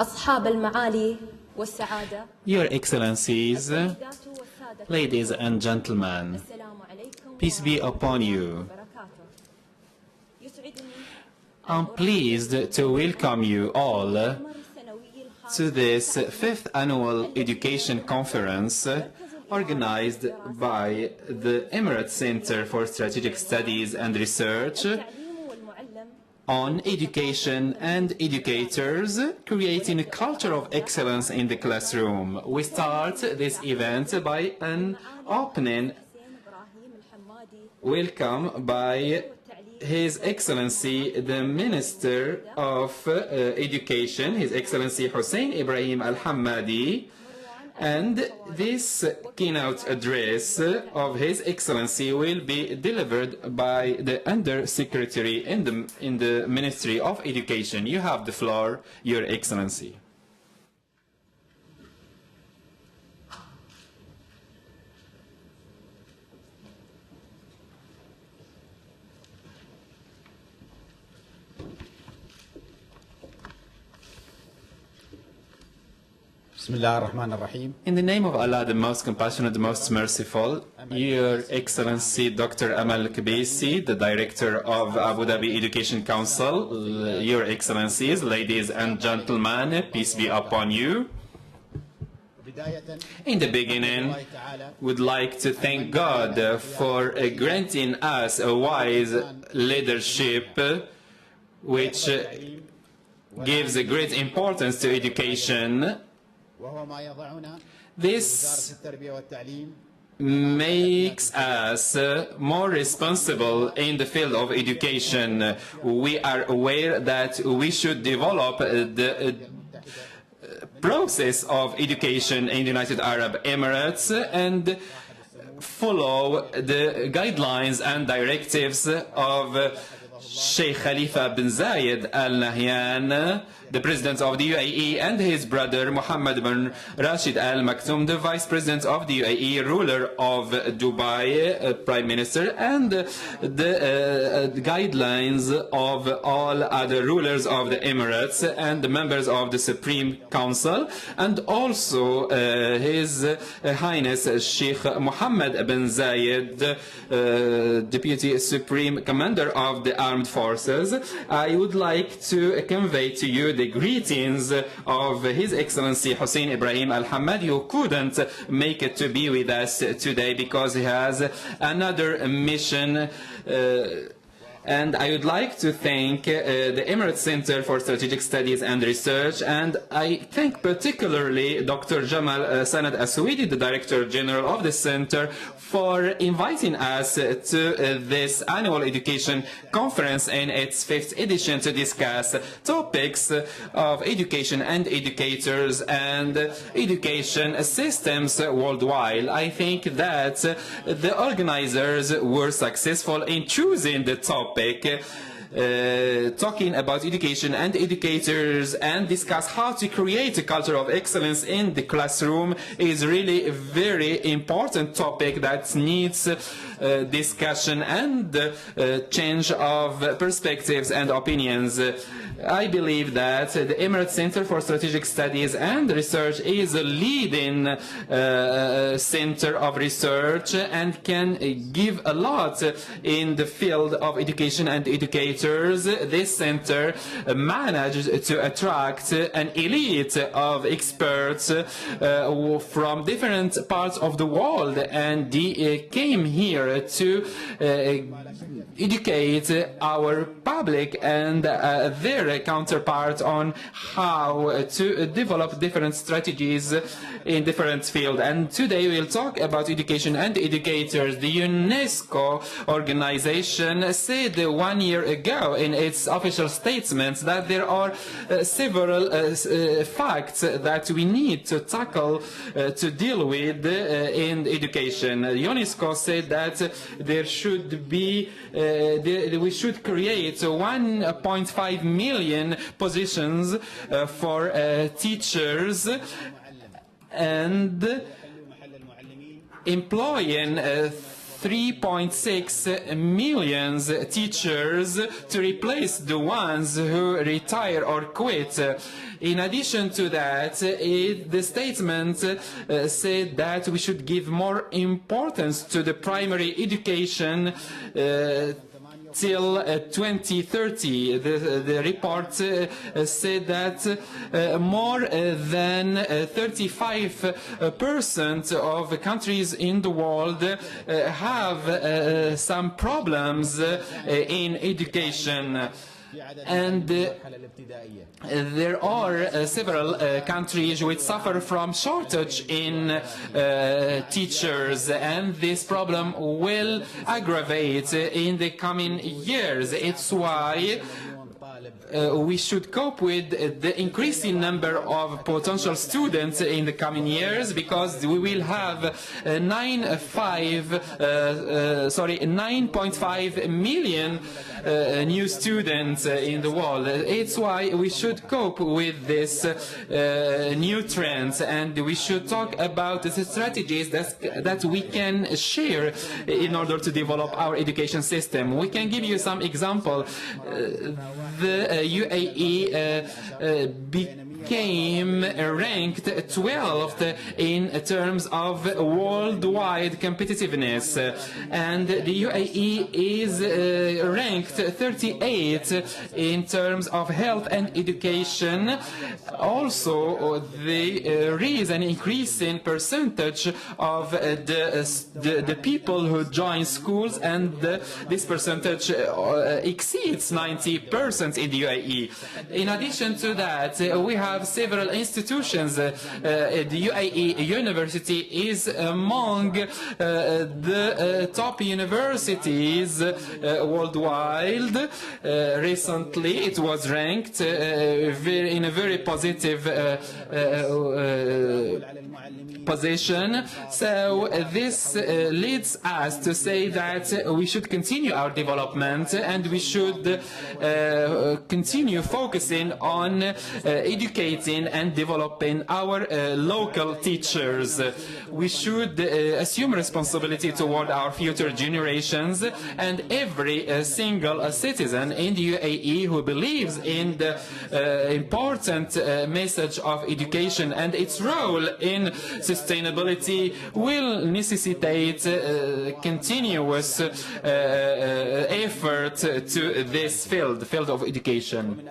أصحاب المعالي والسعادة. Your Excellencies, ladies and gentlemen, peace be upon you. I'm pleased to welcome you all to this 5th Annual Education Conference organized by the Emirates Center for Strategic Studies and Research on education and educators, creating a culture of excellence in the classroom. We start this event by an opening welcome by His Excellency, the Minister of Education, His Excellency Hussein Ibrahim Al-Hammadi, and this keynote address of His Excellency will be delivered by the Under Secretary in the Ministry of Education. You have the floor, Your Excellency. In the name of Allah, the most compassionate, the most merciful, Your Excellency Dr. Amal Kbisi, the Director of Abu Dhabi Education Council, Your Excellencies, ladies and gentlemen, peace be upon you. In the beginning, we'd like to thank God for granting us a wise leadership which gives a great importance to education. This makes us more responsible in the field of education. We are aware that we should develop the process of education in the United Arab Emirates and follow the guidelines and directives of Sheikh Khalifa bin Zayed Al Nahyan, the President of the UAE, and his brother Mohammed bin Rashid Al Maktoum, the Vice President of the UAE, ruler of Dubai, Prime Minister, and the guidelines of all other rulers of the Emirates and the members of the Supreme Council, and also His Highness Sheikh Mohammed bin Zayed, Deputy Supreme Commander of the Armed Forces. I would like to convey to you the greetings of His Excellency Hussein Ibrahim Al-Hammadi, who couldn't make it to be with us today because he has another mission. And I would like to thank the Emirates Center for Strategic Studies and Research, and I thank particularly Dr. Jamal Sanad Aswidi, the Director General of the Center, for inviting us to this annual education conference in its 5th edition to discuss topics of education and educators and education systems worldwide. I think that the organizers were successful in choosing the topic talking about education and educators and discuss how to create a culture of excellence in the classroom is really a very important topic that needs discussion and change of perspectives and opinions. I believe that the Emirates Center for Strategic Studies and Research is a leading center of research and can give a lot in the field of education and educators. This center managed to attract an elite of experts from different parts of the world, and they came here to educate our public and their counterpart on how to develop different strategies in different fields. And today we'll talk about education and educators. The UNESCO organization said 1 year ago in its official statements that there are several facts that we need to tackle to deal with in education. UNESCO said that there should be we should create 1.5 million positions for teachers and employing 3.6 million teachers to replace the ones who retire or quit. In addition to that, the statement said that we should give more importance to the primary education till 2030. The report said that more than 35% of countries in the world have some problems in education. And there are several countries which suffer from shortage in teachers, and this problem will aggravate in the coming years. It's why we should cope with the increasing number of potential students in the coming years, because we will have 9.5 million new students in the world. It's why we should cope with this new trends, and we should talk about the strategies that we can share in order to develop our education system. We can give you some example. The UAE became ranked 12th in terms of worldwide competitiveness, and the UAE is ranked 38th in terms of health and education. Also, there is an increase in percentage of the people who join schools, and this percentage exceeds 90% in the UAE. In addition to that, we have several institutions. The UAE University is among the top universities worldwide. Recently, it was ranked in a very positive position. So this leads us to say that we should continue our development, and we should continue focusing on educating and developing our local teachers. We should assume responsibility toward our future generations, and every single citizen in the UAE who believes in the important message of education and its role in sustainability will necessitate continuous effort to this field, the field of education.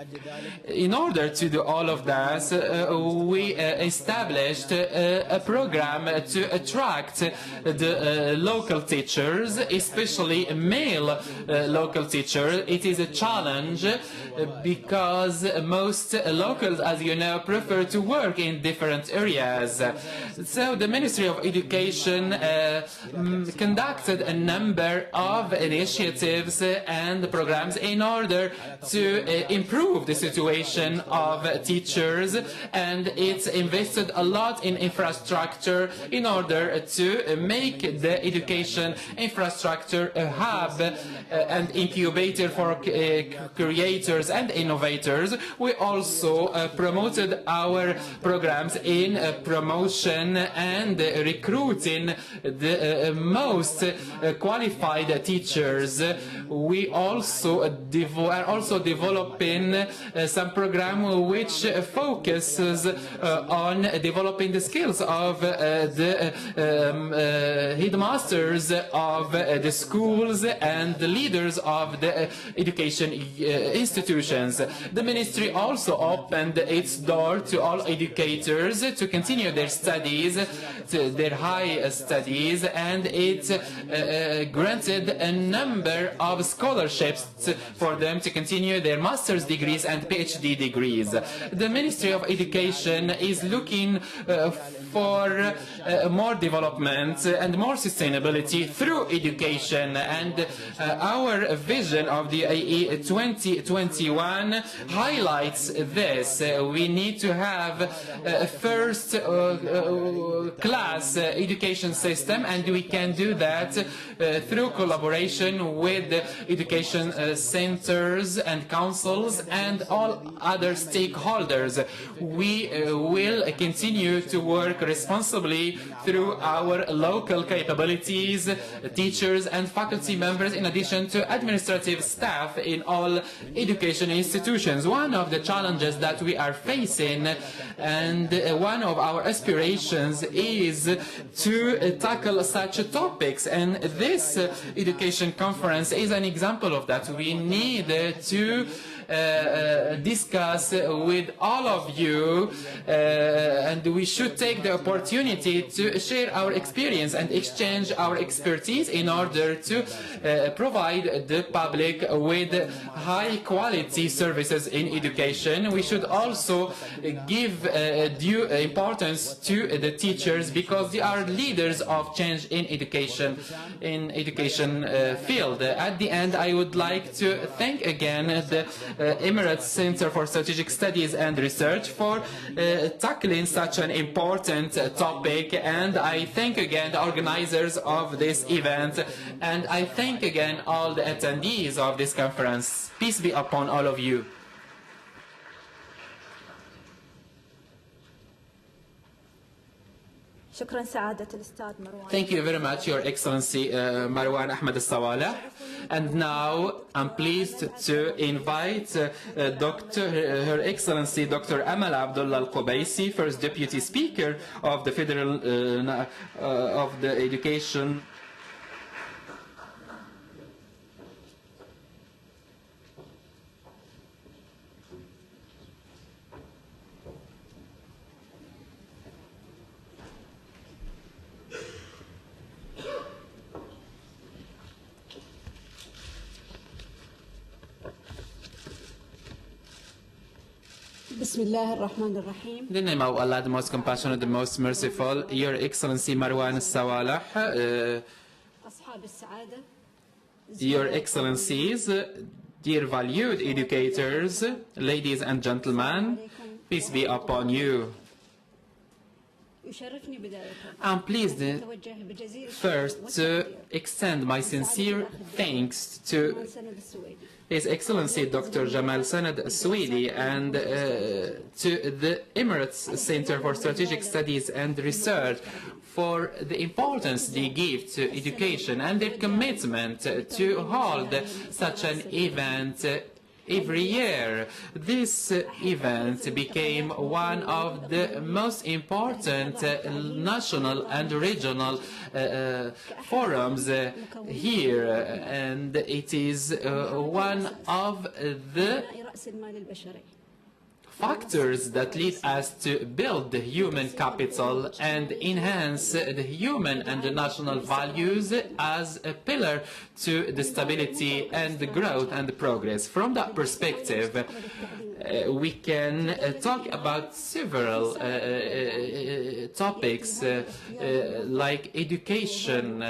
In order to do all of that, we established a program to attract the local teachers, especially male local teachers. It is a challenge because most locals, as you know, prefer to work in different areas. So the Ministry of Education conducted a number of initiatives and programs in order to improve the situation of teachers, and it's invested a lot in infrastructure in order to make the education infrastructure a hub and incubator for creators and innovators. We also promoted our programs in promotion and recruiting the most qualified teachers. We also are also developing some program which focuses on developing the skills of the headmasters of the schools and the leaders of the education institutions. The ministry also opened its door to all educators to continue their studies, their high studies, and it granted a number of scholarships for them to continue their master's degrees and PhD degrees. The Ministry of Education is looking for more development and more sustainability through education, and our vision of the UAE 2021 highlights this. We need to have a first class education system, and we can do that through collaboration with education centers and councils and all other stakeholders. years. We will continue to work responsibly through our local capabilities, teachers and faculty members, in addition to administrative staff in all education institutions. One of the challenges that we are facing and one of our aspirations is to tackle such topics, and this education conference is an example of that. We need to discuss with all of you, and we should take the opportunity to share our experience and exchange our expertise in order to provide the public with high quality services in education. We should also give due importance to the teachers, because they are leaders of change in education field. At the end, I would like to thank again the Emirates Center for Strategic Studies and Research for tackling such an important topic, and I thank again the organizers of this event, and I thank again all the attendees of this conference. Peace be upon all of you. Thank you very much, Your Excellency Marwan Ahmed Al-Sawaleh. And now I'm pleased to invite Her Excellency Dr. Amal Abdullah Al-Qubaisi, First Deputy Speaker of the Federal of the Education. In the name of Allah, the most compassionate, the most merciful, Your Excellency Marwan Al-Sawaleh, Your Excellencies, dear valued educators, ladies and gentlemen, peace be upon you. I'm pleased first to extend my sincere thanks to His Excellency Dr. Jamal Sanad Swedi and to the Emirates Center for Strategic Studies and Research for the importance they give to education and their commitment to hold such an event every year. This event became one of the most important national and regional forums here, and it is one of the factors that lead us to build the human capital and enhance the human and the national values as a pillar to the stability and the growth and the progress. From that perspective, we can talk about several topics like education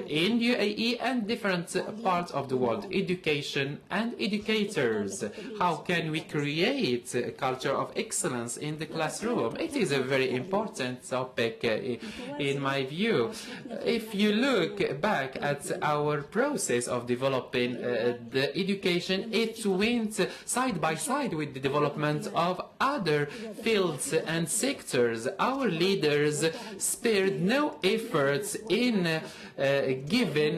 in UAE and different parts of the world, education and educators. How can we create a culture of excellence in the classroom? It is a very important topic in my view. If you look back at our process of developing the education, it went side by side with the development of other fields and sectors. Our leaders spared no efforts in giving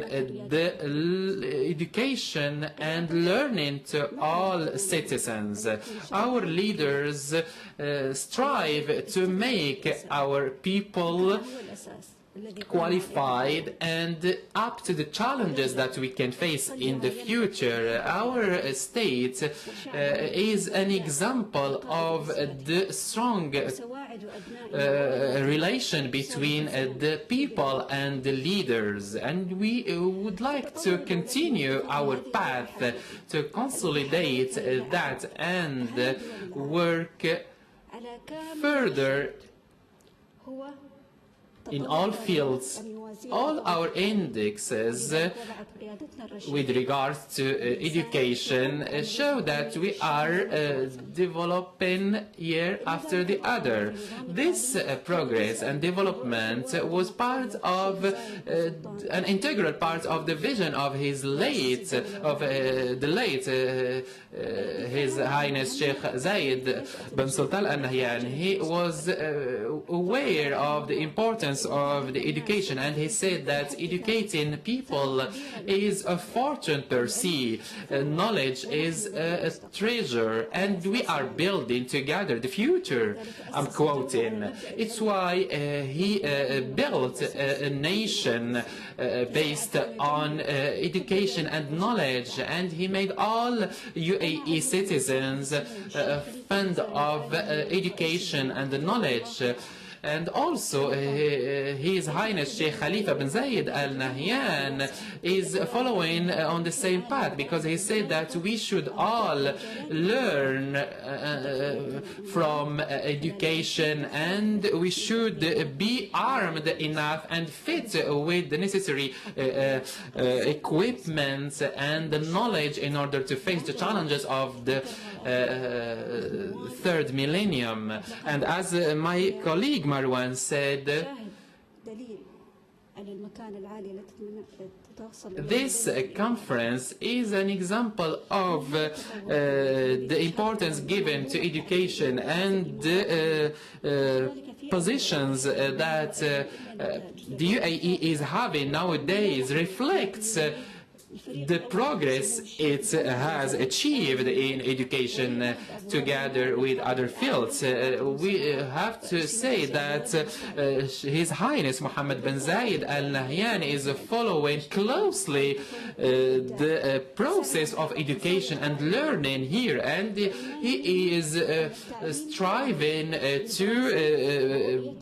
the education and learning to all citizens. Our leaders strive to make our people qualified and up to the challenges that we can face in the future. Our state is an example of the strong relation between the people and the leaders, and we would like to continue our path to consolidate that and work further in all fields. All our indexes with regards to education show that we are developing year after the other. This progress and development was part of an integral part of the vision of His late, His Highness Sheikh Zayed bin Sultan Al Nahyan. He was aware of the importance of the education, and he said that educating people is a fortune per se. Knowledge is a treasure, and we are building together the future. I'm quoting. It's why he built a nation based on education and knowledge, and he made all UAE citizens fond of education and knowledge. And also, His Highness Sheikh Khalifa bin Zayed Al Nahyan is following on the same path, because he said that we should all learn from education, and we should be armed enough and fit with the necessary equipment and the knowledge in order to face the challenges of the third millennium. And as my colleague Marwan said, this conference is an example of the importance given to education, and positions that the UAE is having nowadays reflects the progress it has achieved in education together with other fields. We have to say that His Highness Mohammed bin Zayed Al Nahyan is following closely the process of education and learning here, and he is striving to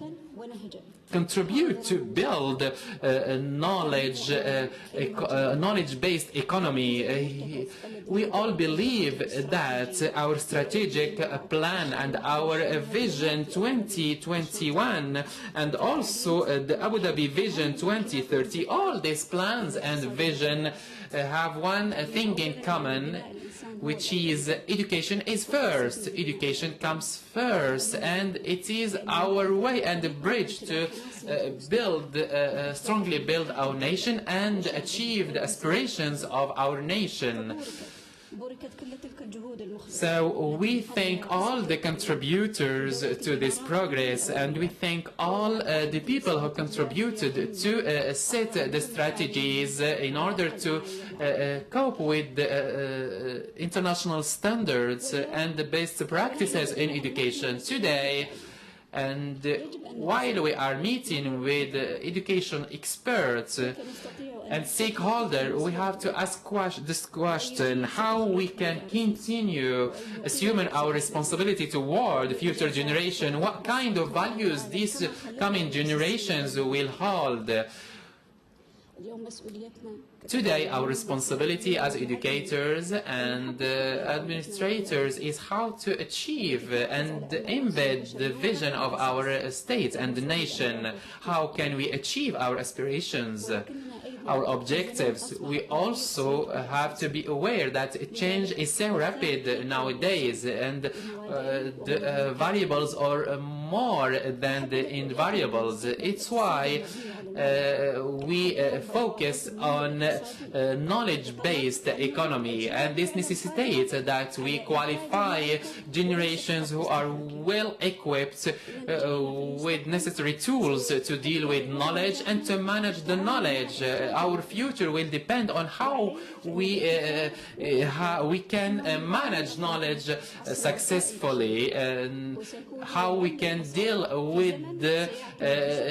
contribute to build a knowledge-based economy. We all believe that our strategic plan and our Vision 2021 and also the Abu Dhabi Vision 2030, all these plans and vision have one thing in common, which is education is first. Education comes first, and it is our way and the bridge to strongly build our nation and achieve the aspirations of our nation. So we thank all the contributors to this progress, and we thank all the people who contributed to set the strategies in order to cope with the international standards and the best practices in education today. And while we are meeting with education experts and stakeholders, we have to ask this question: how we can continue assuming our responsibility toward the future generation? What kind of values these coming generations will hold? Today, our responsibility as educators and administrators is how to achieve and embed the vision of our state and the nation. How can we achieve our aspirations, our objectives? We also have to be aware that change is so rapid nowadays, and the variables are more than the invariables. It's why we focus on knowledge-based economy, and this necessitates that we qualify generations who are well equipped with necessary tools to deal with knowledge and to manage the knowledge. Our future will depend on how we can manage knowledge successfully, and how we can deal with the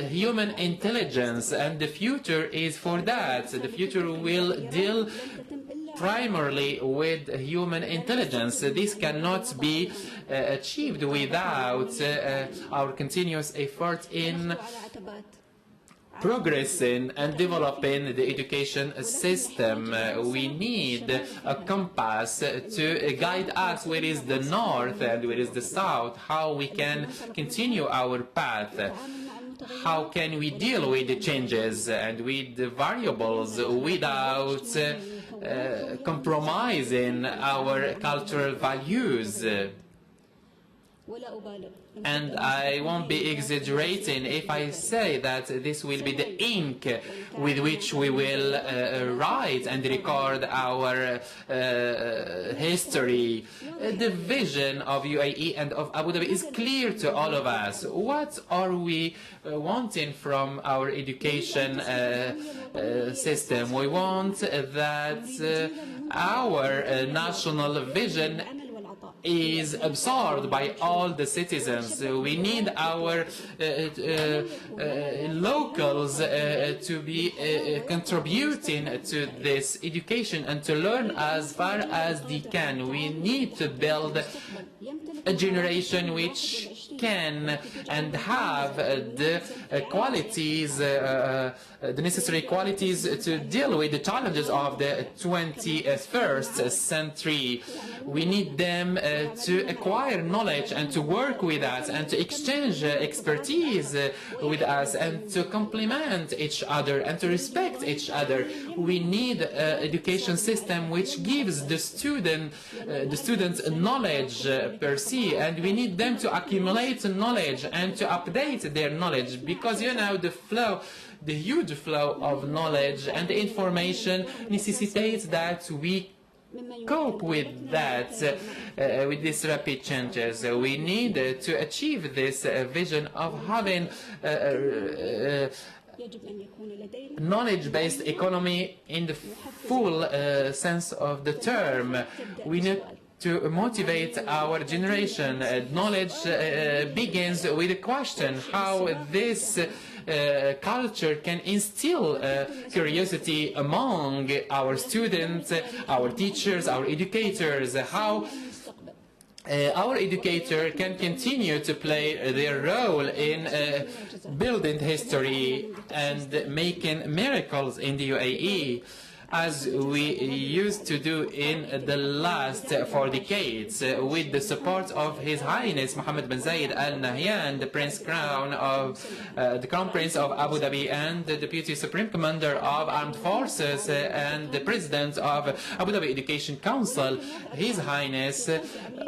human intelligence, and the future is for that. The future will deal primarily with human intelligence. This cannot be achieved without our continuous effort in progressing and developing the education system. We need a compass to guide us where is the north and where is the south, how we can continue our path. how can we deal with the changes and with the variables without compromising our cultural values. And I won't be exaggerating if I say that this will be the ink with which we will write and record our history. The vision of UAE and of Abu Dhabi is clear to all of us. What are we wanting from our education system? We want that our national vision is absorbed by all the citizens. We need our locals to be contributing to this education and to learn as far as they can. We need to build a generation which can and have the qualities, the necessary qualities to deal with the challenges of the 21st century. We need them to acquire knowledge and to work with us and to exchange expertise with us and to complement each other and to respect each other. We need an education system which gives the students knowledge per se, and we need them to accumulate knowledge and to update their knowledge, because you know the huge flow of knowledge and information necessitates that we cope with that, with these rapid changes. We need to achieve this vision of having knowledge-based economy in the full sense of the term. We need to motivate our generation. Knowledge begins with a question: how this culture can instill curiosity among our students, our teachers, our educators, how our educator can continue to play their role in building history and making miracles in the UAE, as we used to do in the last 4 decades, with the support of His Highness Mohammed bin Zayed Al Nahyan, the Prince Crown of the Crown Prince of Abu Dhabi and the Deputy Supreme Commander of Armed Forces and the President of Abu Dhabi Education Council. His Highness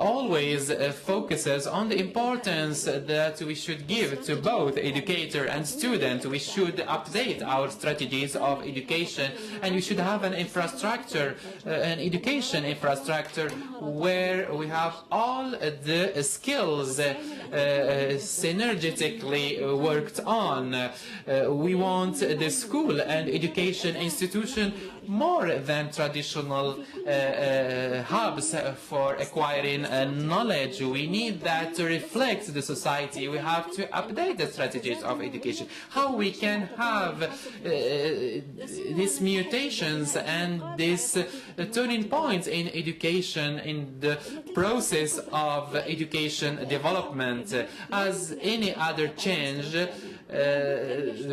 always focuses on the importance that we should give to both educator and student. We should update our strategies of education, and we should have an infrastructure, an education infrastructure, where we have all the skills synergetically worked on. We want the school and education institution more than traditional hubs for acquiring knowledge. We need that to reflect the society. We have to update the strategies of education. How we can have these mutations and these turning points in education, in the process of education development. As any other change,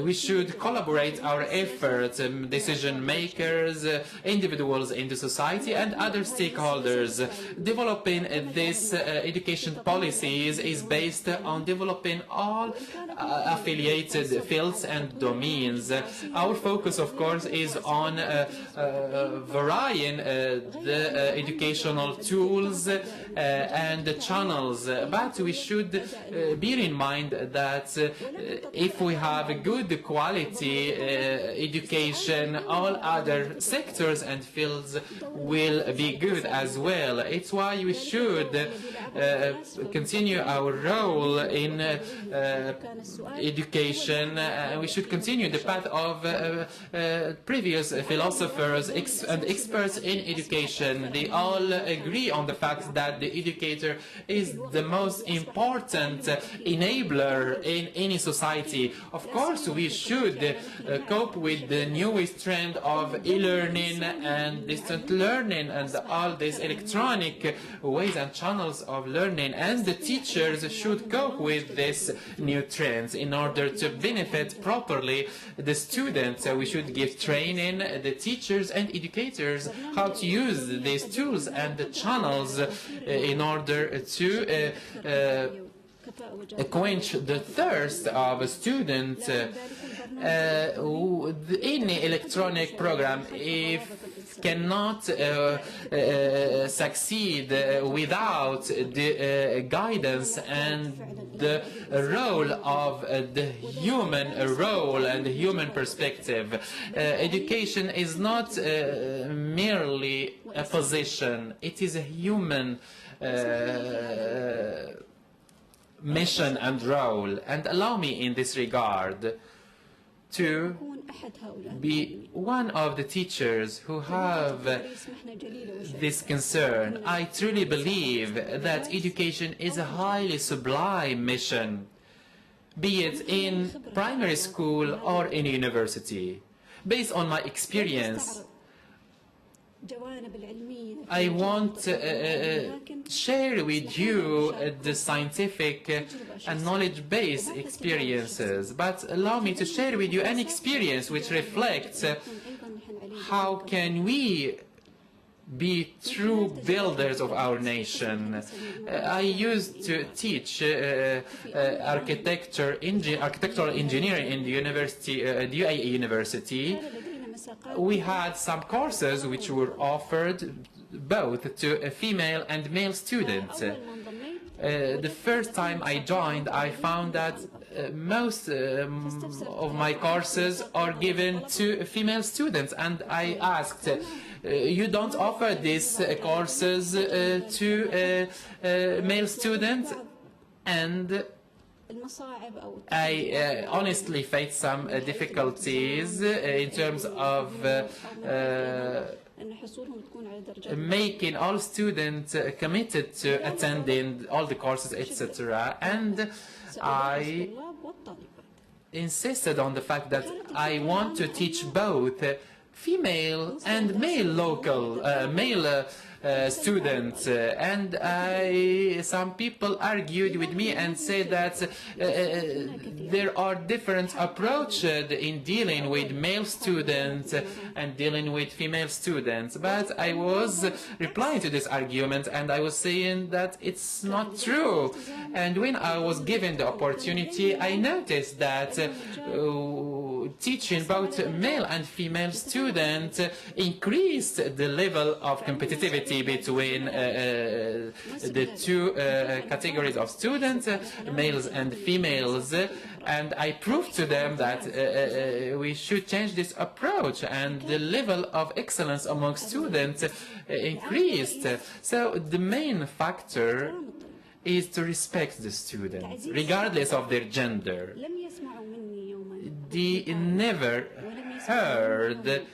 we should collaborate our efforts, decision makers, individuals in the society and other stakeholders. Developing these education policies is based on developing all affiliated fields and domains. Our focus, of course, is on varying the educational tools and the channels, but we should bear in mind that if we have a good quality education, all other sectors and fields will be good as well. It's why we should continue our role in education. We should continue the path of previous philosophers and experts in education. They all agree on the fact that the educator is the most important enabler in any society. Of course, we should cope with the newest trend of e-learning and distant learning and all these electronic ways and channels of learning, and the teachers should cope with these new trends in order to benefit properly the students. We should give training the teachers and educators how to use these tools and the channels in order to quench the thirst of a student. Any electronic program, if cannot succeed without the guidance and the role of the human role and the human perspective. Education is not merely a position, it is a human mission and role. And allow me in this regard to be one of the teachers who have this concern. I truly believe that education is a highly sublime mission, be it in primary school or in university. Based on my experience, I want to share with you the scientific and knowledge-based experiences, but allow me to share with you an experience which reflects how can we be true builders of our nation. I used to teach architectural engineering in the university, the UAE University. We had some courses which were offered both to female and male students. The first time I joined, I found that most of my courses are given to female students, and I asked, you don't offer these courses to male students? And I honestly faced some difficulties in terms of making all students committed to attending all the courses, etc. And I insisted on the fact that I want to teach both female and male local students, and some people argued with me and said that there are different approaches in dealing with male students and dealing with female students. But I was replying to this argument and I was saying that it's not true. And when I was given the opportunity, I noticed that teaching both male and female students increased the level of competitivity between the two categories of students, males and females, and I proved to them that we should change this approach, and the level of excellence among students increased. So the main factor is to respect the students, regardless of their gender. They never heard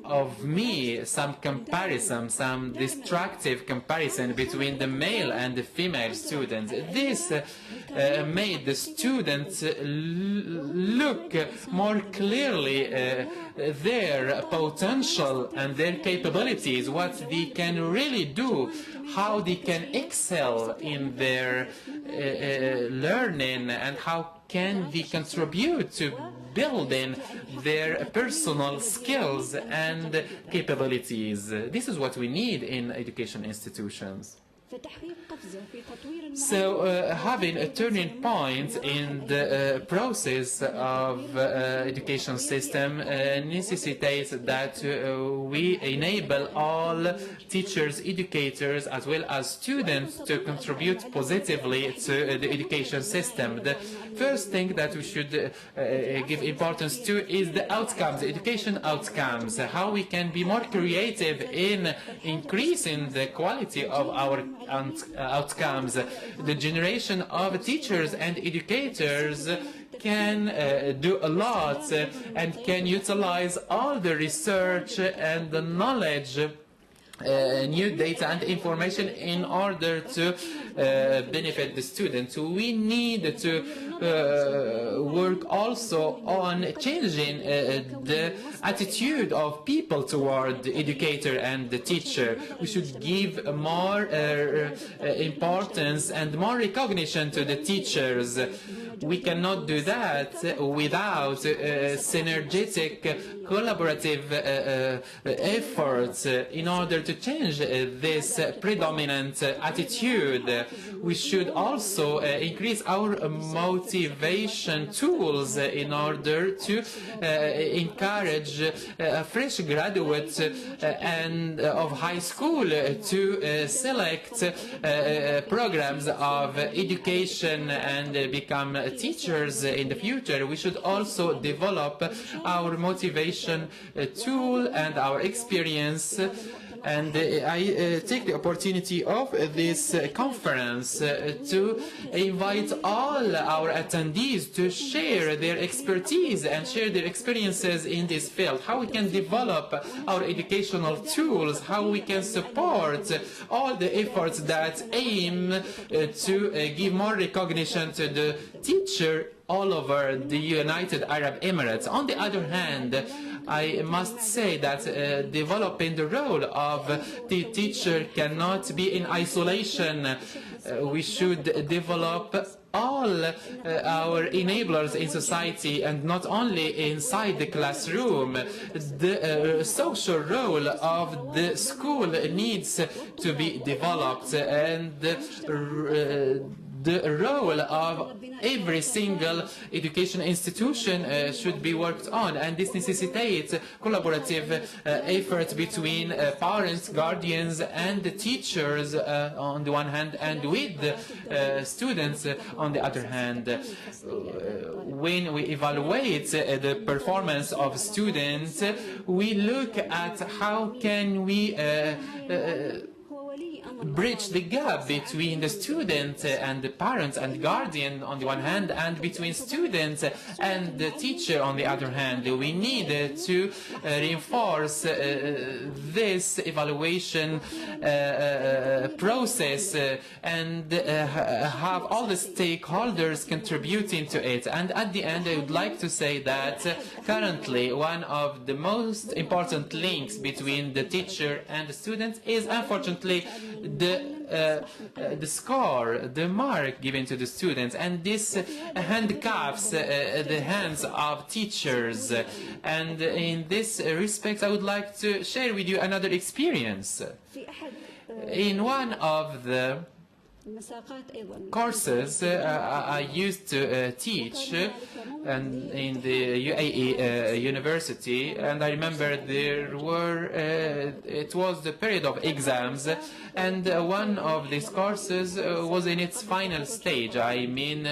of me some comparison, some destructive comparison between the male and the female students. This made the students look more clearly their potential and their capabilities, what they can really do, how they can excel in their learning, and how can they contribute to building their personal skills and capabilities. This is what we need in education institutions. So having a turning point in the process of education system necessitates that we enable all teachers, educators, as well as students to contribute positively to the education system. The first thing that we should give importance to is the outcomes, the education outcomes, how we can be more creative in increasing the quality of our outcomes. The generation of teachers and educators can do a lot and can utilize all the research and the knowledge, new data and information in order to benefit the students. We need to work also on changing the attitude of people toward the educator and the teacher. We should give more importance and more recognition to the teachers. we cannot do that without synergetic, collaborative efforts in order to change this predominant attitude. We should also increase our motivation tools in order to encourage fresh graduates and of high school to select programs of education and become teachers in the future. We should also develop our motivation tool and our experience. And I take the opportunity of this conference to invite all our attendees to share their expertise and share their experiences in this field, how we can develop our educational tools, how we can support all the efforts that aim to give more recognition to the teacher all over the United Arab Emirates. On the other hand, I must say that developing the role of the teacher cannot be in isolation. We should develop all our enablers in society and not only inside the classroom. The social role of the school needs to be developed, and the role of every single education institution should be worked on, and this necessitates collaborative effort between parents, guardians and the teachers on the one hand, and with the students on the other hand. When we evaluate the performance of students, we look at how can we bridge the gap between the student and the parents and guardian on the one hand, and between students and the teacher on the other hand. We need to reinforce this evaluation process and have all the stakeholders contributing to it. And at the end, I would like to say that currently one of the most important links between the teacher and the student is unfortunately the score, the mark given to the students, and this handcuffs the hands of teachers. And in this respect, I would like to share with you another experience. In one of the courses I used to teach and in the UAE university, and I remember there were it was the period of exams, and one of these courses was in its final stage. I mean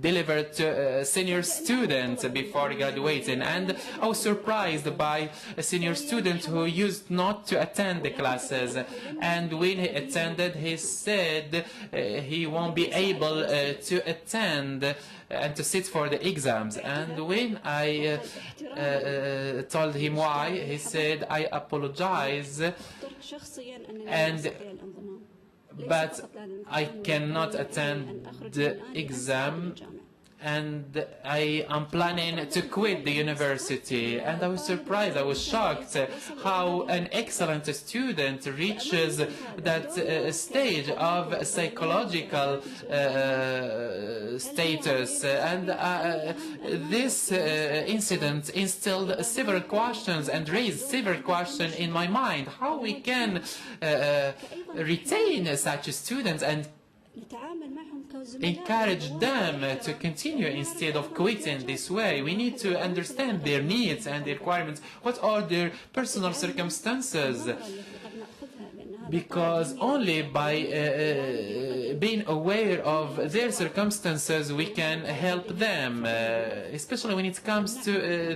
delivered to senior students before graduating, and I was surprised by a senior student who used not to attend the classes, and when he attended he said he won't be able to attend and to sit for the exams. And when I told him why, he said, "I apologize, but I cannot attend the exam, and I am planning to quit the university." And I was surprised, I was shocked how an excellent student reaches that stage of psychological status. And this incident instilled several questions and raised several questions in my mind. How we can retain such students and encourage them to continue instead of quitting this way. We need to understand their needs and their requirements. What are their personal circumstances? Because only by being aware of their circumstances we can help them, especially when it comes to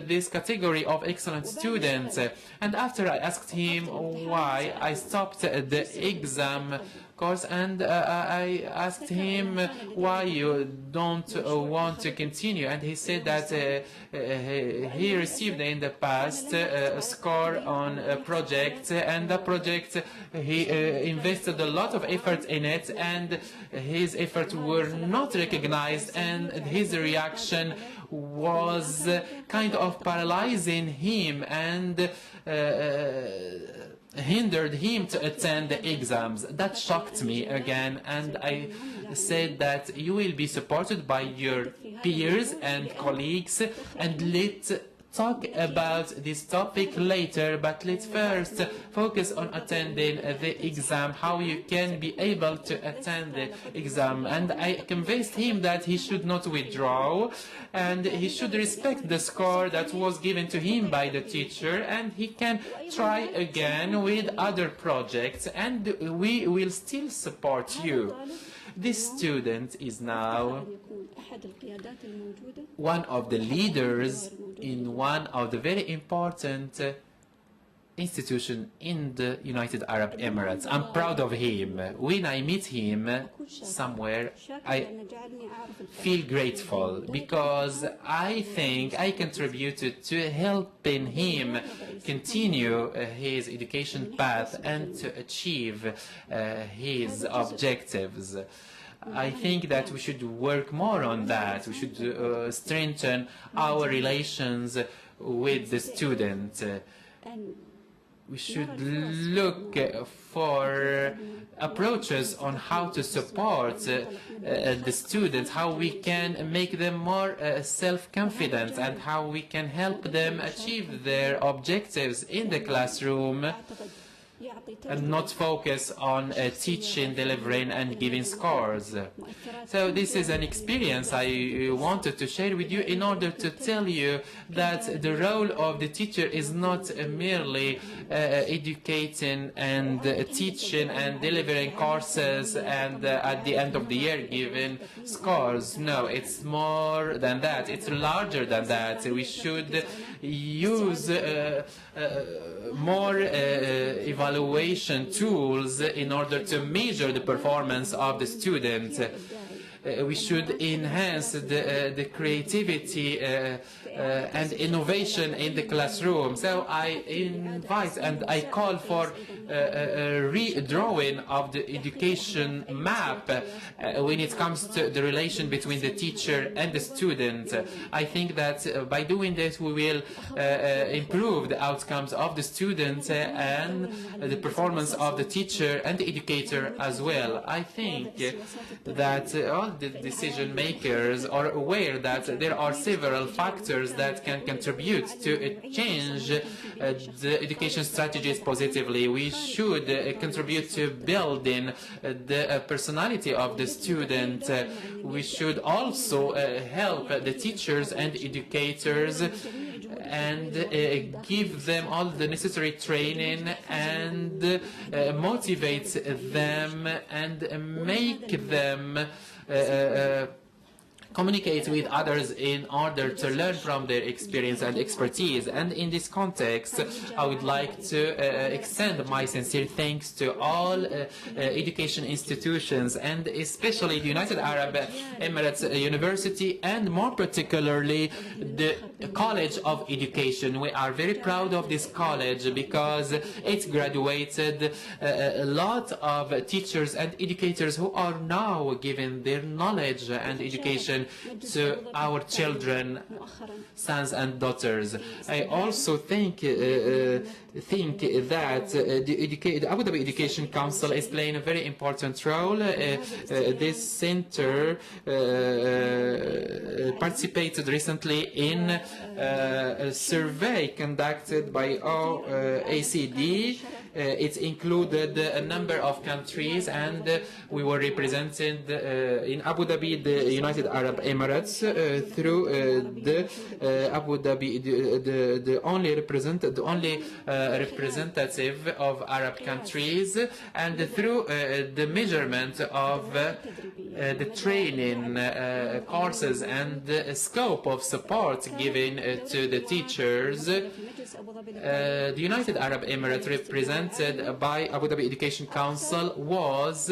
this category of excellent students. And after I asked him why I stopped the exam course, and I asked him why you don't want to continue, and he said that he received in the past a score on a project, and the project he invested a lot of effort in it, and his efforts were not recognized, and his reaction was kind of paralyzing him, and hindered him to attend the exams. That shocked me again, and I said that you will be supported by your peers and colleagues, and let's talk about this topic later, but let's first focus on attending the exam, how you can be able to attend the exam. And I convinced him that he should not withdraw, and he should respect the score that was given to him by the teacher, and he can try again with other projects, and we will still support you. This student is now one of the leaders in one of the very important institutions in the United Arab Emirates. I'm proud of him. When I meet him somewhere, I feel grateful because I think I contributed to helping him continue his education path and to achieve his objectives. I think that we should work more on that. We should strengthen our relations with the student. We should look for approaches on how to support the students, how we can make them more self-confident, and how we can help them achieve their objectives in the classroom, and not focus on teaching, delivering, and giving scores. So this is an experience I wanted to share with you in order to tell you that the role of the teacher is not merely educating and teaching and delivering courses and at the end of the year giving scores. No, it's more than that. It's larger than that. We should use more evaluation tools in order to measure the performance of the student. We should enhance the creativity and innovation in the classroom. So I invite and I call for a redrawing of the education map when it comes to the relation between the teacher and the student. I think that by doing this we will improve the outcomes of the student and the performance of the teacher and the educator as well. I think that all the decision makers are aware that there are several factors that can contribute to change the education strategies positively. We should contribute to building the personality of the student. We should also help the teachers and educators and give them all the necessary training and motivate them and make them communicate with others in order to learn from their experience and expertise. And in this context, I would like to extend my sincere thanks to all education institutions, and especially the United Arab Emirates University, and more particularly the College of Education. We are very proud of this college because it graduated a lot of teachers and educators who are now giving their knowledge and education to our children, sons and daughters. I also think that the Abu Dhabi Education Council is playing a very important role. This center participated recently in a survey conducted by OECD. It included a number of countries, and we were represented in Abu Dhabi, the United Arab Emirates, through the Abu Dhabi, the only representative of Arab countries, and through the measurement of the training courses and the scope of support given to the teachers. The United Arab Emirates, represented by Abu Dhabi Education Council, was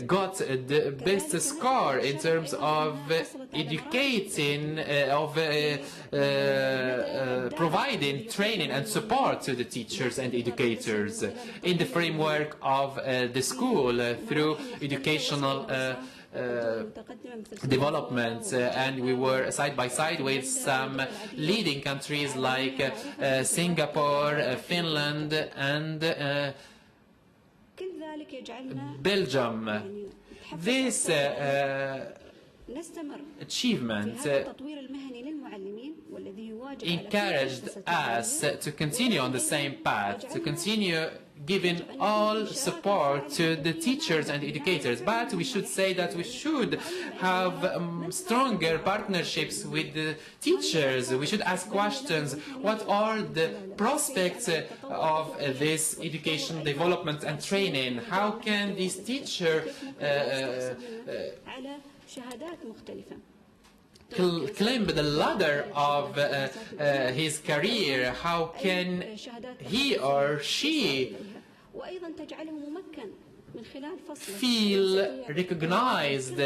got the best score in terms of educating, providing training and support to the teachers and educators in the framework of the school through educational development, and we were side by side with some leading countries like Singapore, Finland, and Belgium. This achievement encouraged us to continue on the same path, to continue giving all support to the teachers and educators. But we should say that we should have stronger partnerships with the teachers. We should ask questions. What are the prospects of this education, development and training? How can this teacher climb the ladder of his career? How can he or she feel recognized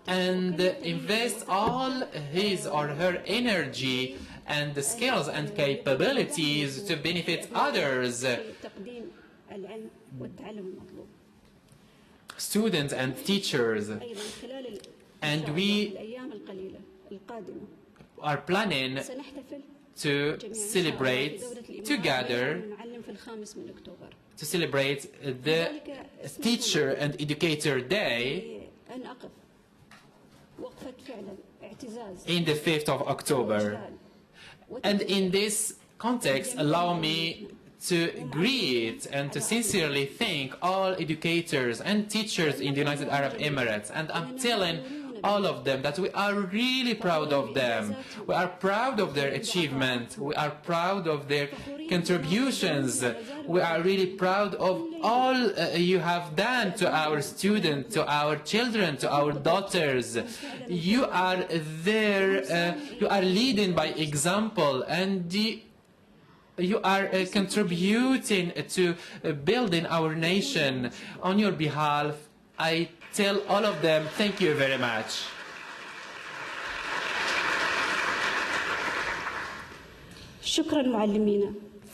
and invest all his or her energy and the skills and capabilities to benefit others, students and teachers? And we are planning to celebrate together, to celebrate the Teacher and Educator Day in the 5th of October. And in this context, allow me to greet and to sincerely thank all educators and teachers in the United Arab Emirates. And I'm telling all of them that we are really proud of them. We are proud of their achievement. We are proud of their contributions. We are really proud of all you have done to our students, to our children, to our daughters. You are there, you are leading by example, and you are contributing to building our nation. On your behalf, I tell all of them, thank you very much.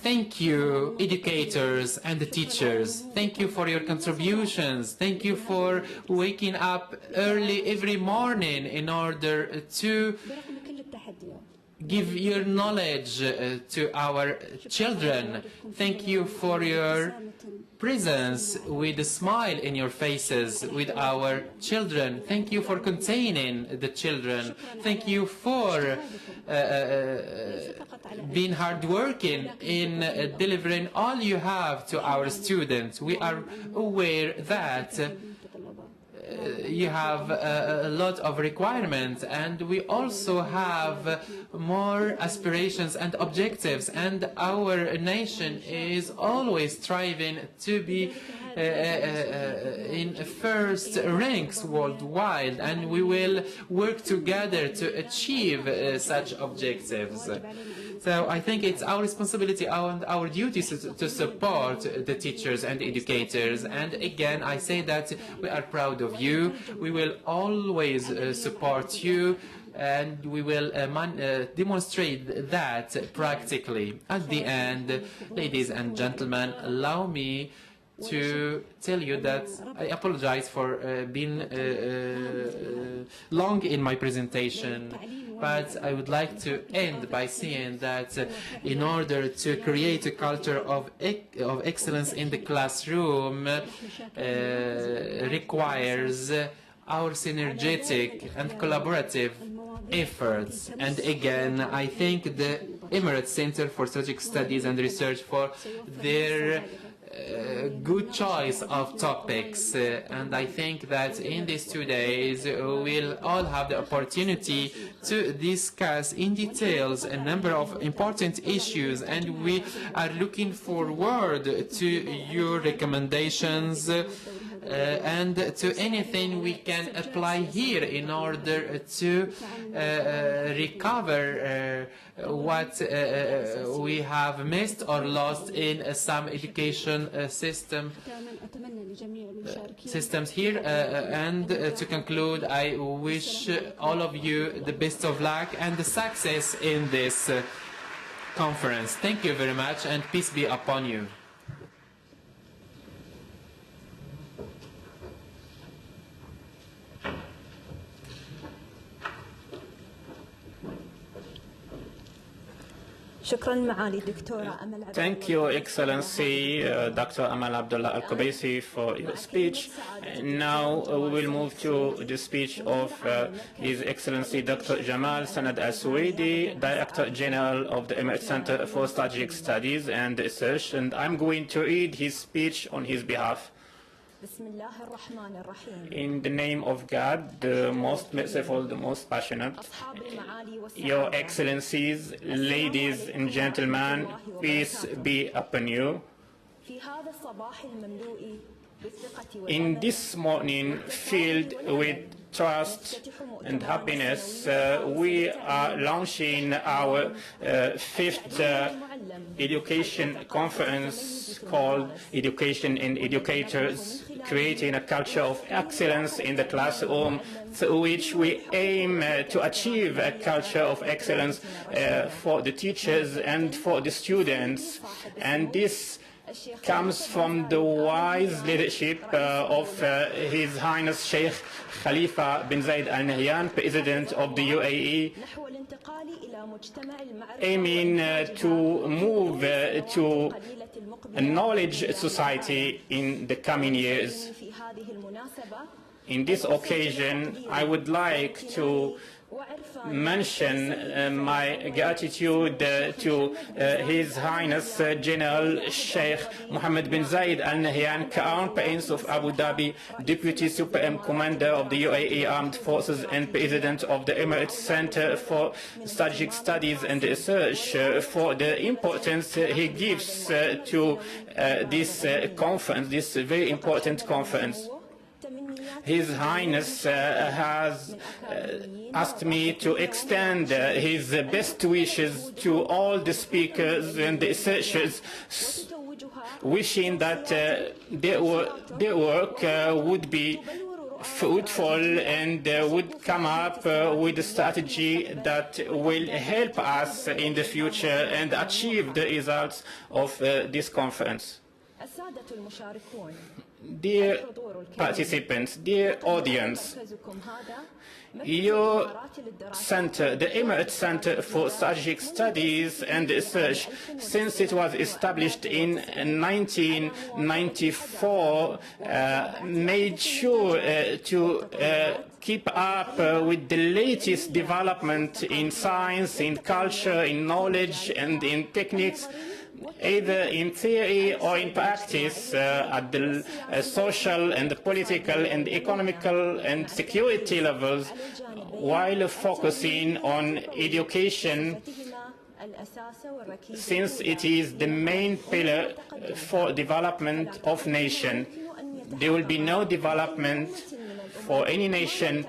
Thank you, educators and the teachers. Thank you for your contributions. Thank you for waking up early every morning in order to give your knowledge to our children. Thank you for your presence with a smile in your faces with our children. Thank you for containing the children. Thank you for being hardworking in delivering all you have to our students. We are aware that you have a lot of requirements, and we also have more aspirations and objectives, and our nation is always striving to be in first ranks worldwide, and we will work together to achieve such objectives. So I think it's our responsibility and our duty to support the teachers and educators. And again, I say that we are proud of you. We will always support you, and we will demonstrate that practically. At the end, ladies and gentlemen, allow me to tell you that I apologize for being long in my presentation, but I would like to end by saying that in order to create a culture of excellence in the classroom requires our synergetic and collaborative efforts. And again, I thank the Emirates Center for Strategic Studies and Research for their good choice of topics, and I think that in these 2 days we'll all have the opportunity to discuss in details a number of important issues, and we are looking forward to your recommendations and to anything we can apply here in order to recover what we have missed or lost in some education systems here. And to conclude, I wish all of you the best of luck and the success in this conference. Thank you very much, and peace be upon you. شكرا معالي الدكتورة أمل عبد Thank you, Excellency Dr. Amal Abdullah Al-Kubaisi, for your speech. Now we will move to the speech of His Excellency Dr. Jamal Sanad Al-Suwaidi, Director General of the Emirates Center for Strategic Studies and Research, and I'm going to read his speech on his behalf. In the name of God, the most merciful, the most passionate, Your Excellencies, ladies and gentlemen, peace be upon you. In this morning filled with trust and happiness, we are launching our fifth education conference called Education and Educators, Creating a Culture of Excellence in the Classroom, through which we aim to achieve a culture of excellence for the teachers and for the students. And this comes from the wise leadership of His Highness Sheikh Khalifa bin Zayed Al Nahyan, President of the UAE, aiming to move to a knowledge society in the coming years. In this occasion, I would like to mention my gratitude to His Highness General Sheikh Mohammed bin Zayed Al Nahyan, Crown Prince of Abu Dhabi, Deputy Supreme Commander of the UAE Armed Forces and President of the Emirates Center for Strategic Studies and Research, for the importance he gives to this conference, this very important conference. His Highness has asked me to extend his best wishes to all the speakers and the researchers, wishing that their work would be fruitful and would come up with a strategy that will help us in the future and achieve the results of this conference. Dear participants, dear audience, your center, the Emirates Center for Strategic Studies and Research, since it was established in 1994, made sure to keep up with the latest development in science, in culture, in knowledge, and in techniques, either in theory or in practice, at the social and the political and economical and security levels, while focusing on education, since it is the main pillar for development of nation. There will be no development for any nation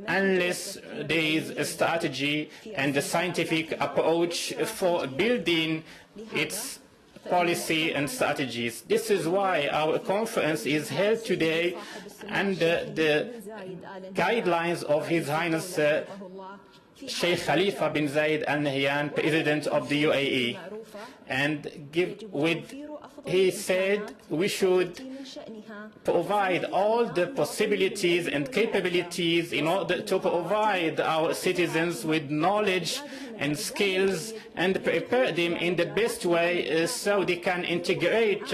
unless there is a strategy and a scientific approach for building its policy and strategies. This is why our conference is held today under the guidelines of His Highness Sheikh Khalifa bin Zayed Al Nahyan, President of the UAE. And he said we should provide all the possibilities and capabilities in order to provide our citizens with knowledge and skills and prepare them in the best way so they can integrate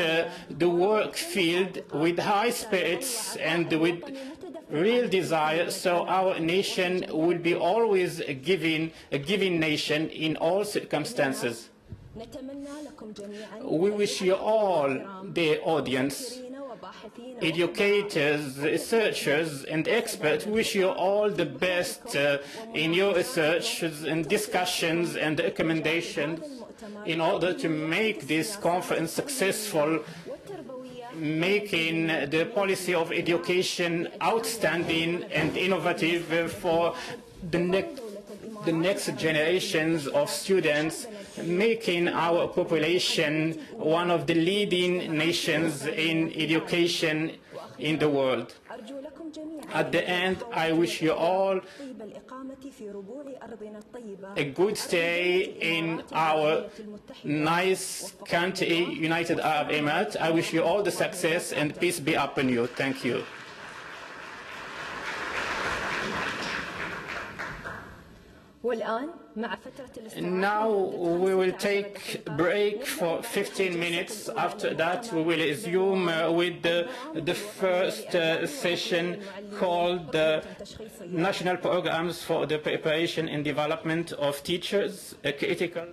the work field with high spirits and with real desire, so our nation will be always a giving nation in all circumstances. We wish you all, the audience, educators, researchers, and experts, wish you all the best in your researches and discussions and recommendations in order to make this conference successful, making the policy of education outstanding and innovative for the next generations of students, making our population one of the leading nations in education in the world. At the end, I wish you all a good stay in our nice country, United Arab Emirates. I wish you all the success and peace be upon you. Thank you. والآن مع فترة الاستراحة. Now we will take a break for 15 minutes. After that, we will resume with the first session called the National Programs for the Preparation and Development of Teachers, a Critical